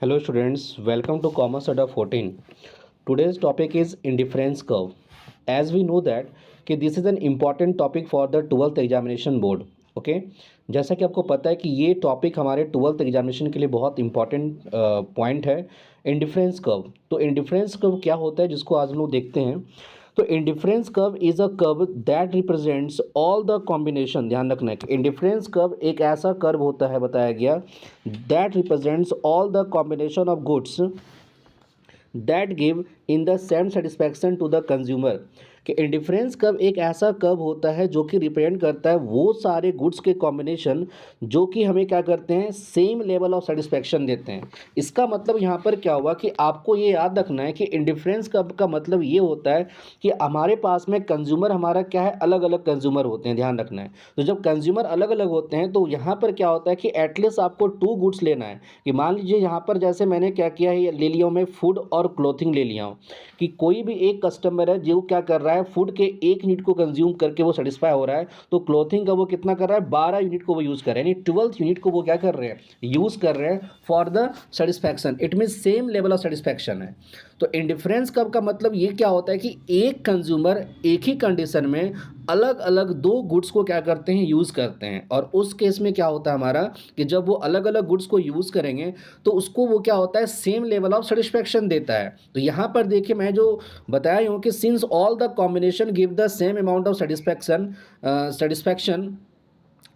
Hello students, welcome to Commerce Adda 14. Today's topic is indifference curve. As we know that कि this is an important topic for the 12th examination board. Okay जैसा कि आपको पता है कि ये topic हमारे 12th एग्जामिनेशन के लिए बहुत इंपॉर्टेंट पॉइंट है इंडिफरेंस कर्व। तो इंडिफरेंस कर्व क्या होता है जिसको आज हम लोग देखते हैं। तो indifference curve is a curve that represents all the combination. ध्यान रखना है कि इंडिफरेंस कर्व एक ऐसा कर्व होता है, बताया गया, that represents all the combination of goods that give in the same satisfaction to the consumer. कि इंडिफरेंस कर्व एक ऐसा कर्व होता है जो कि रिप्रेजेंट करता है वो सारे गुड्स के कॉम्बिनेशन जो कि हमें क्या करते हैं, सेम लेवल ऑफ सेटिस्फैक्शन देते हैं। इसका मतलब यहाँ पर क्या हुआ कि आपको ये याद रखना है कि इंडिफरेंस कर्व का मतलब ये होता है कि हमारे पास में कंज्यूमर हमारा क्या है, अलग अलग कंज्यूमर होते हैं। ध्यान रखना है। तो जब कंज्यूमर अलग अलग होते हैं तो यहाँ पर क्या होता है कि एटलीस्ट आपको 2 गुड्स लेना है। कि मान लीजिए यहाँ पर जैसे मैंने क्या किया है, ले लिया हूँ मैं फूड और क्लोथिंग ले लिया हूँ। कि कोई भी एक कस्टमर है जो क्या कर रहा है, फूड के 1 यूनिट को कंज्यूम करके वो सेटिस्फाई हो रहा है, तो क्लोथिंग का वो कितना कर रहा है, 12 यूनिट को वो यूज़ कर रहे हैं, यानी 12th यूनिट को वो क्या कर रहे हैं, यूज़ कर रहे हैं for the satisfaction. It mean same level of satisfaction है। तो इंडिफरेंस कर्व का मतलब ये क्या होता है कि एक कंज्यूमर एक ही कंडीशन में अलग अलग 2 गुड्स को क्या करते हैं, यूज़ करते हैं। और उस केस में क्या होता है हमारा कि जब वो अलग अलग गुड्स को यूज़ करेंगे तो उसको वो क्या होता है, सेम लेवल ऑफ सेटिस्फैक्शन देता है। तो यहाँ पर देखिए मैं जो बताया हूँ कि since all the combination give the same amount of satisfaction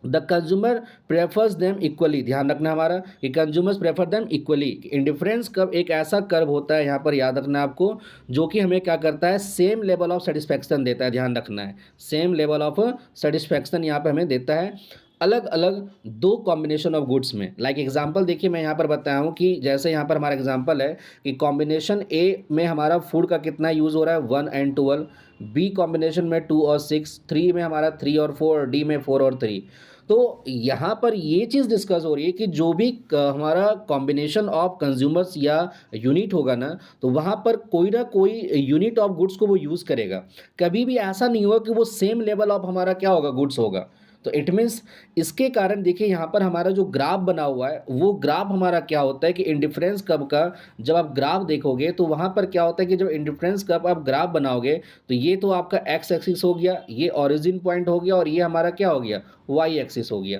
the consumer prefers them equally. ध्यान रखना हमारा कि consumers prefer them equally. Indifference curve एक ऐसा कर्व होता है, यहाँ पर याद रखना आपको, जो कि हमें क्या करता है, सेम लेवल ऑफ सेटिस्फैक्शन देता है। ध्यान रखना है, सेम लेवल ऑफ सेटिस्फैक्शन यहाँ पर हमें देता है अलग अलग 2 कॉम्बिनेशन ऑफ गुड्स में। लाइक एग्जांपल देखिए मैं यहाँ पर बताया हूँ कि जैसे यहाँ पर हमारा एग्जांपल है कि कॉम्बिनेशन ए में हमारा फूड का कितना यूज़ हो रहा है, 1 and 12, बी कॉम्बिनेशन में 2 और 6, 3 में हमारा 3 और 4, और डी में 4 और 3। तो यहाँ पर ये चीज़ डिस्कस हो रही है कि जो भी हमारा कॉम्बिनेशन ऑफ कंज्यूमर्स या यूनिट होगा ना, तो वहाँ पर कोई ना कोई यूनिट ऑफ गुड्स को वो यूज़ करेगा। कभी भी ऐसा नहीं होगा कि वो सेम लेवल ऑफ हमारा क्या होगा, गुड्स होगा। तो इट मीन्स इसके कारण देखिए यहाँ पर हमारा जो ग्राफ बना हुआ है वो ग्राफ हमारा क्या होता है कि इंडिफरेंस कर्व का जब आप ग्राफ देखोगे तो वहाँ पर क्या होता है कि जब इंडिफरेंस कर्व आप ग्राफ बनाओगे तो ये तो आपका एक्स एक्सिस हो गया, ये ओरिजिन पॉइंट हो गया, और ये हमारा क्या हो गया, वाई एक्सिस हो गया।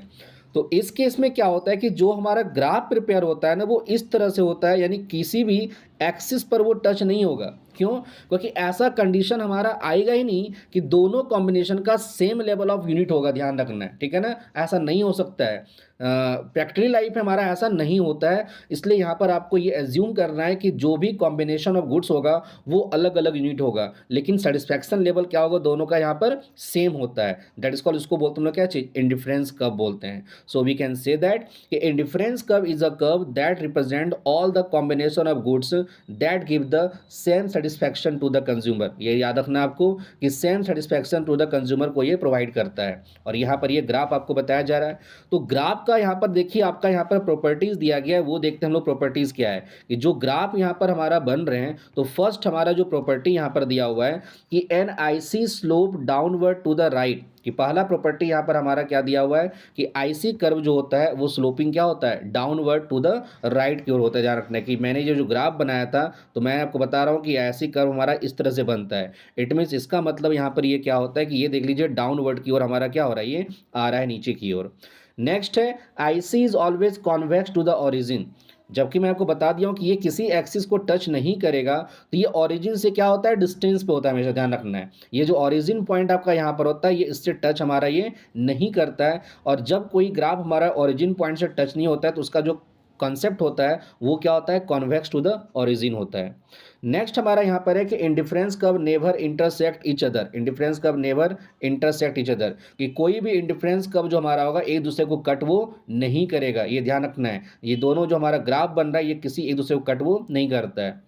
तो इस केस में क्या होता है कि जो हमारा ग्राफ प्रिपेयर होता है ना वो इस तरह से होता है, यानी किसी भी एक्सिस पर वो टच नहीं होगा। क्यों? क्योंकि ऐसा कंडीशन हमारा आएगा ही नहीं कि दोनों कॉम्बिनेशन का सेम लेवल ऑफ यूनिट होगा। ध्यान रखना है, ठीक है ना, ऐसा नहीं हो सकता है। प्रैक्टिकल लाइफ में हमारा ऐसा नहीं होता है। इसलिए यहाँ पर आपको ये एज्यूम करना है कि जो भी कॉम्बिनेशन ऑफ गुड्स होगा वो अलग अलग यूनिट होगा, लेकिन सेटिस्फैक्शन लेवल क्या होगा, दोनों का यहाँ पर सेम होता है। दैट इज कॉल्ड, इसको बोलते हम लोग क्या चीज, इंडिफरेंस कर्व बोलते हैं। So we can say that कि indifference curve is a curve that represent all the combination of goods that give the same satisfaction to the consumer. ये याद रखना आपको कि same satisfaction to the consumer को ये प्रोवाइड करता है। और यहाँ पर ये ग्राफ आपको बताया जा रहा है। तो ग्राफ का यहाँ पर देखिए आपका यहाँ पर प्रॉपर्टीज दिया गया है, वो देखते हैं हम लोग प्रॉपर्टीज क्या है। कि जो ग्राफ यहाँ पर हमारा बन रहे हैं तो फर्स्ट हमारा जो प्रॉपर्टी यहाँ पर दिया हुआ है कि N I C slope downward to the right. कि पहला प्रॉपर्टी यहाँ पर हमारा क्या दिया हुआ है कि आईसी कर्व जो होता है वो स्लोपिंग क्या होता है, डाउनवर्ड टू द राइट की ओर होता है। ध्यान रखना है कि मैंने ये जो ग्राफ बनाया था तो मैं आपको बता रहा हूँ कि ऐसी कर्व हमारा इस तरह से बनता है। इट मीन्स इसका मतलब यहाँ पर ये क्या होता है कि ये देख लीजिए डाउनवर्ड की ओर हमारा क्या हो रहा है, ये आ रहा है नीचे की ओर। नेक्स्ट है IC is always convex to the origin. जबकि मैं आपको बता दिया हूँ कि ये किसी एक्सिस को टच नहीं करेगा, तो ये ओरिजिन से क्या होता है, डिस्टेंस पे होता है। हमेशा ध्यान रखना है, ये जो ओरिजिन पॉइंट आपका यहाँ पर होता है ये इससे टच हमारा ये नहीं करता है। और जब कोई ग्राफ हमारा ओरिजिन पॉइंट से टच नहीं होता है तो उसका जो कॉन्सेप्ट होता है वो क्या होता है, कॉन्वेक्स टू द ओरिजिन होता है। नेक्स्ट हमारा यहाँ पर है कि indifference curve never intersect each other. Indifference curve never intersect each other, कि कोई भी इंडिफरेंस कर्व जो हमारा होगा एक दूसरे को कट वो नहीं करेगा। ये ध्यान रखना है, ये दोनों जो हमारा ग्राफ बन रहा है ये किसी एक दूसरे को कट वो नहीं करता है।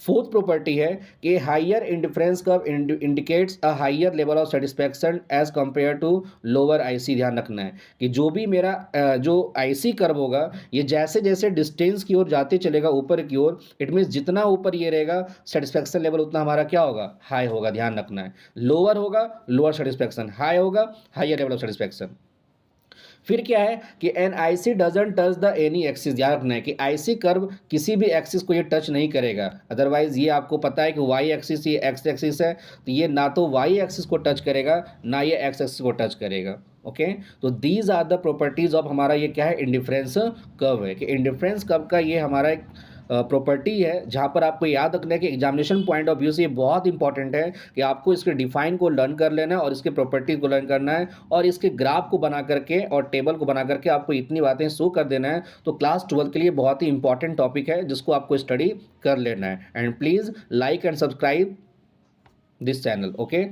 फोर्थ प्रॉपर्टी है कि higher indifference curve indicates a higher level of satisfaction as compare to lower IC. ध्यान रखना है कि जो भी मेरा जो आईसी कर्व होगा ये जैसे जैसे डिस्टेंस की ओर जाते चलेगा ऊपर की ओर, इट मीन्स जितना ऊपर ये रहेगा सेटिस्फैक्शन लेवल उतना हमारा क्या होगा, हाई होगा। ध्यान रखना है, लोअर होगा लोअर सेटिस्फैक्शन, हाई होगा हाइयर लेवल ऑफ सेटिस्फैक्शन। फिर क्या है कि N I C doesn't touch the any axis, याद रखना है कि आई सी कर्व किसी भी एक्सिस को ये टच नहीं करेगा। अदरवाइज ये आपको पता है कि वाई एक्सिस ये एक्स एक्सिस है, तो ये ना तो वाई एक्सिस को टच करेगा ना ये एक्स एक्सिस को टच करेगा। ओके, तो these are the properties of हमारा ये क्या है, इंडिफरेंस कर्व है। कि इंडिफरेंस कर्व का ये हमारा एक प्रॉपर्टी है जहाँ पर आपको याद रखना है कि एग्जामिनेशन पॉइंट ऑफ व्यू से ये बहुत इंपॉर्टेंट है कि आपको इसके डिफाइन को लर्न कर लेना है और इसके प्रॉपर्टीज को लर्न करना है और इसके ग्राफ को बना करके और टेबल को बना करके आपको इतनी बातें शो कर देना है। तो क्लास 12 के लिए बहुत ही इंपॉर्टेंट टॉपिक है जिसको आपको स्टडी कर लेना है। And please like and subscribe this channel. Okay.